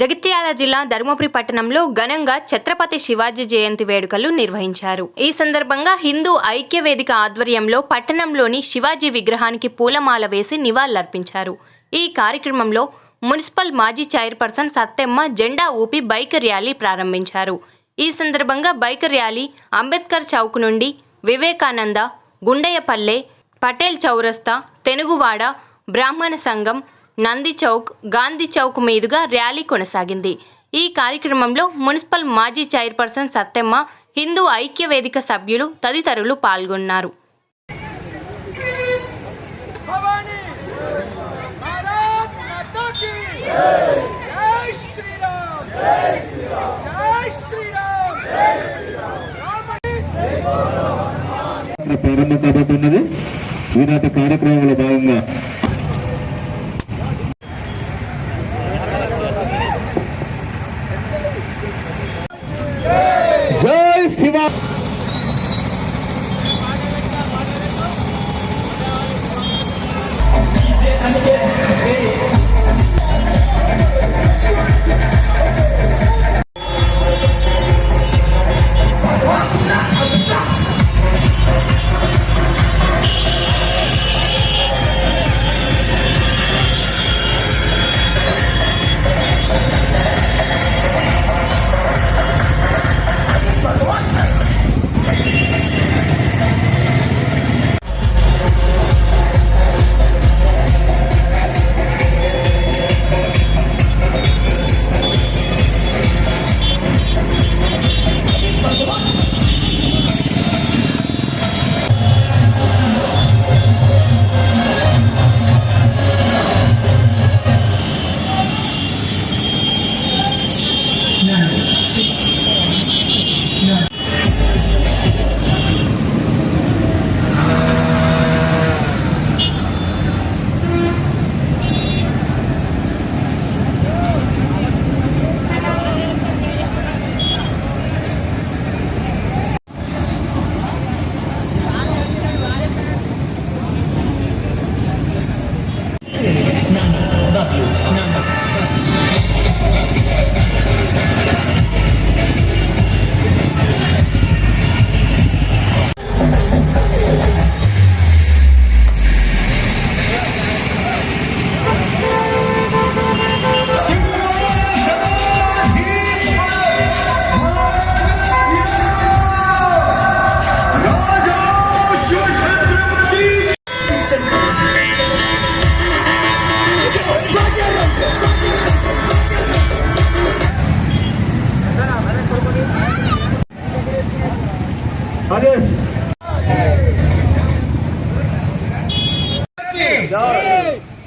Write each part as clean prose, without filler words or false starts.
జగిత్యాల జిల్లా ధర్మపురి పట్టణంలో ఘనంగా ఛత్రపతి శివాజీ జయంతి వేడుకలు నిర్వహించారు. ఈ సందర్భంగా హిందూ ఐక్య వేదిక ఆధ్వర్యంలో పట్టణంలోని శివాజీ విగ్రహానికి పూలమాల వేసి నివాళులర్పించారు. ఈ కార్యక్రమంలో మున్సిపల్ మాజీ చైర్పర్సన్ సత్తెమ్మ జెండా ఊపి బైక్ ర్యాలీ ప్రారంభించారు. ఈ సందర్భంగా బైక్ ర్యాలీ అంబేద్కర్ చౌక్ నుండి వివేకానంద, గుండయ్యపల్లె, పటేల్ చౌరస్తా, తెనుగువాడ, బ్రాహ్మణ సంఘం, నంది చౌక్, గాంధీ చౌక్ మీదుగా ర్యాలీ కొనసాగింది. ఈ కార్యక్రమంలో మున్సిపల్ మాజీ చైర్పర్సన్ సత్తెమ్మ, హిందూ ఐక్య వేదిక సభ్యులు తదితరులు పాల్గొన్నారు. ప్రారంభం కాబోతున్నది. ఈనాటి కార్యక్రమంలో భాగంగా జై శివ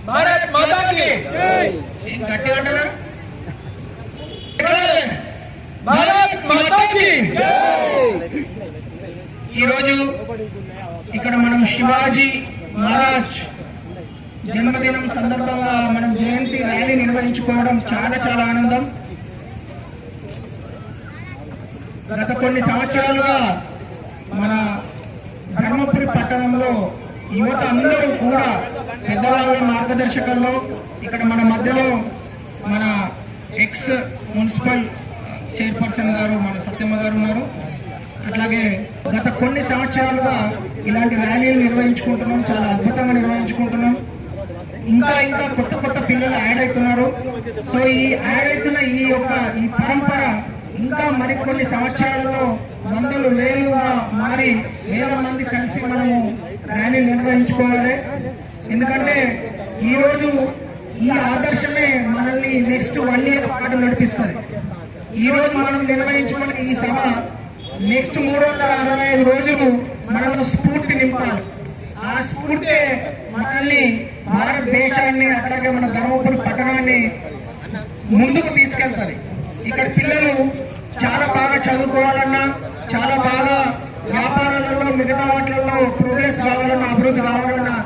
भारत माता की भारत माता की ఇక్కడ మనం శివాజీ మహారాజ్ జన్మదినం సందర్భంగా మనం జయంతి ర్యాలీ నిర్వహించుకోవడం చాలా చాలా ఆనందం. గత కొన్ని సంవత్సరాలుగా మన ధర్మపురి పట్టణంలో యువత అందరూ కూడా పెద్దవాళ్ళ మార్గదర్శకంలో ఇక్కడ మన మధ్యలో మన ఎక్స్ మున్సిపల్ చైర్పర్సన్ గారు మన సత్యమ్మ గారు ఉన్నారు. అట్లాగే గత కొన్ని సంవత్సరాలుగా ఇలాంటి ర్యాలీలు నిర్వహించుకుంటున్నాం, చాలా అద్భుతంగా నిర్వహించుకుంటున్నాం. ఇంకా ఇంకా కొత్త కొత్త పిల్లలు యాడ్ అవుతున్నారు. సో ఈ యాడ్ అవుతున్న ఈ పరంపర ఇంకా మరికొన్ని సంవత్సరాలలో వందలు వేలుగా మారి వేల మంది కలిసి మనము ర్యాలీ నిర్వహించుకోవాలి. ఎందుకంటే ఈరోజు ఈ ఆదర్శమే మనల్ని నెక్స్ట్ 1 year పాటు నడిపిస్తుంది. ఈ రోజు మనం నిర్వహించుకున్న ఈ సభ నెక్స్ట్ 365 రోజులు మనము స్ఫూర్తి నింపాలి. ఆ స్ఫూర్తి మనల్ని భారతదేశాన్ని అట్లాగే మన ధర్మపురి పట్టణాన్ని ముందుకు తీసుకెళ్తుంది. ఇక్కడ పిల్లలు చాలా బాగా చదువుకోవాలన్నా, చాలా బాగా వ్యాపారాలలో మిగతా వాటిలలో ప్రోగ్రెస్ కావాలన్నా, అభివృద్ధి కావాలన్నా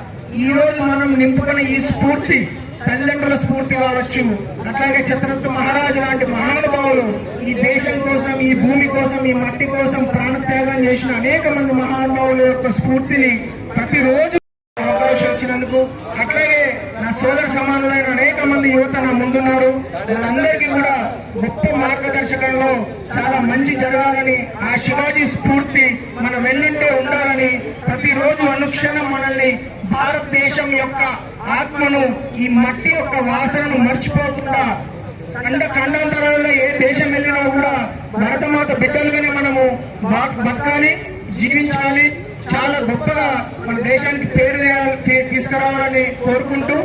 ఈ రోజు మనం నింపుకున్న ఈ స్ఫూర్తి తల్లిదండ్రుల స్ఫూర్తి కావచ్చు, అట్లాగే ఛత్రపతి మహారాజు లాంటి మహానుభావులు ఈ దేశం కోసం, ఈ భూమి కోసం, ఈ మట్టి కోసం ప్రాణత్యాగం చేసిన అనేక మంది మహానుభావుల యొక్క స్ఫూర్తిని ప్రతిరోజు అవకాశం ఇచ్చినందుకు, అట్లాగే నా సోదర సమానులైన అనేక మంది మంది యువత నా ముందున్నారు. వాళ్ళందరికీ కూడా గొప్ప మార్గదర్శకంలో చాలా మంచి జరగాలని, ఆ శివాజీ స్ఫూర్తి మన వెన్నంటే ఉండాలని, ప్రతిరోజు అనుక్షణం మనల్ని భారతదేశం యొక్క ఆత్మను, ఈ మట్టి యొక్క వాసనను మర్చిపోకుండా ఖండాంతరాలలో ఏ దేశం వెళ్ళినా కూడా భరతమాత బిడ్డలుగానే మనము బతకాలి, జీవించాలి. చాలా గొప్పగా మన దేశానికి పేరు తీసుకురావాలని కోరుకుంటూ